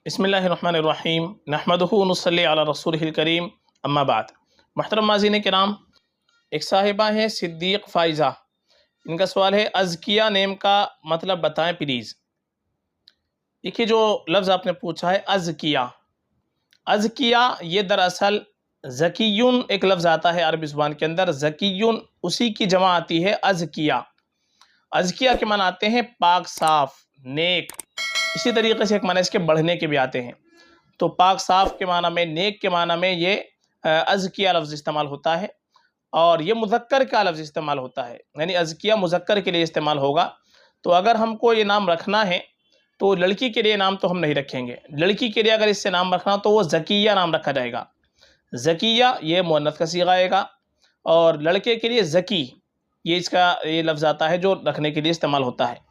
بسم اللہ الرحمن الرحیم نحمدہ ونصلی علی رسولہ الکریم اما بعد۔ محترم ناظرین کرام، ایک صاحبہ ہیں صدیق فائزہ، ان کا سوال ہے ازکیہ نیم کا مطلب بتائیں پلیز۔ دیکھیے جو لفظ آپ نے پوچھا ہے ازکیہ، ازکیہ یہ دراصل زکیون ایک لفظ آتا ہے عربی زبان کے اندر، زکیون اسی کی جمع آتی ہے ازکیہ۔ ازکیہ کے معنی آتے ہیں پاک صاف، نیک۔ اسی طریقے سے ایک معنی اس کے بڑھنے کے بھی آتے ہیں، تو پاک صاف کے معنی میں، نیک کے معنی میں یہ ازکیہ لفظ استعمال ہوتا ہے، اور یہ مذکر کا لفظ استعمال ہوتا ہے، یعنی ازکیہ مذکر کے لیے استعمال ہوگا۔ تو اگر ہم کو یہ نام رکھنا ہے تو لڑکی کے لیے نام تو ہم نہیں رکھیں گے، لڑکی کے لیے اگر اس سے نام رکھنا تو وہ زکیہ نام رکھا جائے گا۔ زکیہ یہ مؤنث کا صیغہ آئے گا، اور لڑکے کے لیے زکی یہ اس کا یہ لفظ آتا ہے جو رکھنے کے لیے استعمال ہوتا ہے۔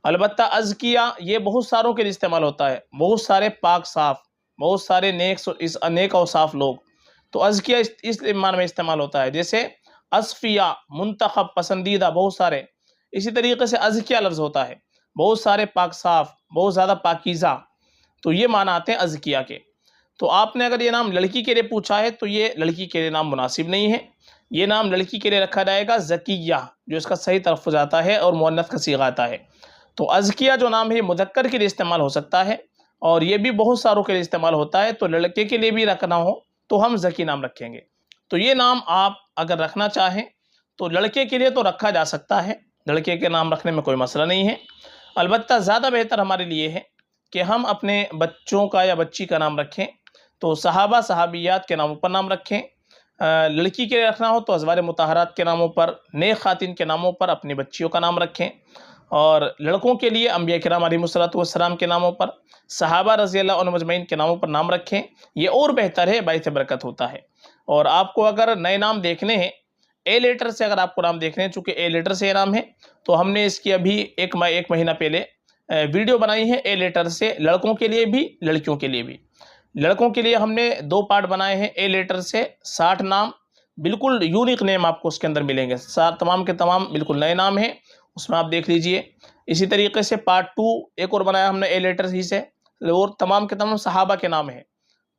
البتہ ازکیہ یہ بہت ساروں کے لیے استعمال ہوتا ہے، بہت سارے پاک صاف، بہت سارے نیک اور صاف لوگ، تو ازکیہ اس معنی میں استعمال ہوتا ہے، جیسے اصفیہ منتخب، پسندیدہ، بہت سارے۔ اسی طریقے سے ازکیہ لفظ ہوتا ہے بہت سارے پاک صاف، بہت زیادہ پاکیزہ، تو یہ معنی آتے ہیں ازکیہ کے۔ تو آپ نے اگر یہ نام لڑکی کے لیے پوچھا ہے تو یہ لڑکی کے لیے نام مناسب نہیں ہے، یہ نام لڑکی کے لیے رکھا جائے گا زکیہ، جو اس کا صحیح تلفظ آتا ہے اور مؤنث کا صیغہ آتا ہے۔ تو ازکیہ جو نام ہے یہ مذکر کے لیے استعمال ہو سکتا ہے، اور یہ بھی بہت ساروں کے لیے استعمال ہوتا ہے، تو لڑکے کے لیے بھی رکھنا ہو تو ہم زکی نام رکھیں گے۔ تو یہ نام آپ اگر رکھنا چاہیں تو لڑکے کے لیے تو رکھا جا سکتا ہے، لڑکے کے نام رکھنے میں کوئی مسئلہ نہیں ہے۔ البتہ زیادہ بہتر ہمارے لیے ہے کہ ہم اپنے بچوں کا یا بچی کا نام رکھیں تو صحابہ صحابیات کے ناموں پر نام رکھیں۔ لڑکی کے لیے رکھنا ہو تو ازواج مطہرات کے ناموں پر، نیک خواتین کے ناموں پر اپنی بچیوں کا نام رکھیں، اور لڑکوں کے لیے انبیاء کرام علیہ السلام کے ناموں پر، صحابہ رضی اللہ عنہم اجمعین کے ناموں پر نام رکھیں، یہ اور بہتر ہے، باعث برکت ہوتا ہے۔ اور آپ کو اگر نئے نام دیکھنے ہیں، اے لیٹر سے اگر آپ کو نام دیکھنے ہیں، چونکہ اے لیٹر سے یہ نام ہے تو ہم نے اس کی ابھی ایک مہینہ پہلے ویڈیو بنائی ہے اے لیٹر سے، لڑکوں کے لیے بھی لڑکیوں کے لیے بھی۔ لڑکوں کے لیے ہم نے 2 پارٹ بنائے ہیں اے لیٹر سے، 60 نام، بالکل یونیک نیم آپ کو اس کے اندر ملیں گے، تمام کے تمام بالکل نئے نام ہیں، اس میں آپ دیکھ لیجئے۔ اسی طریقے سے پارٹ 2 ایک اور بنایا ہم نے اے لیٹر ہی سے، اور تمام کے تمام صحابہ کے نام ہیں،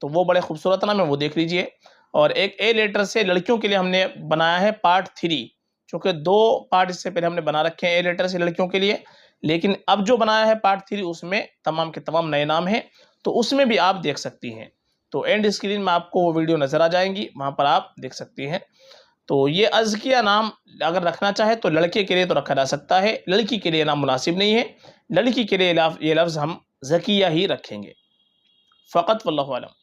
تو وہ بڑے خوبصورت نام ہیں، وہ دیکھ لیجئے۔ اور ایک اے لیٹر سے لڑکیوں کے لیے ہم نے بنایا ہے پارٹ 3، چونکہ 2 پارٹ اس سے پہلے ہم نے بنا رکھے ہیں اے لیٹر سے لڑکیوں کے لیے، لیکن اب جو بنایا ہے پارٹ 3 اس میں تمام کے تمام نئے نام ہیں، تو اس میں بھی آپ دیکھ سکتی ہیں۔ تو اینڈ اسکرین میں آپ کو وہ ویڈیو نظر آ جائیں گی، وہاں پر آپ دیکھ سکتی ہیں۔ تو یہ ازکیہ نام اگر رکھنا چاہے تو لڑکے کے لیے تو رکھا جا سکتا ہے، لڑکی کے لیے نام مناسب نہیں ہے، لڑکی کے لیے یہ لفظ ہم زکیہ ہی رکھیں گے فقط، واللہ اعلم۔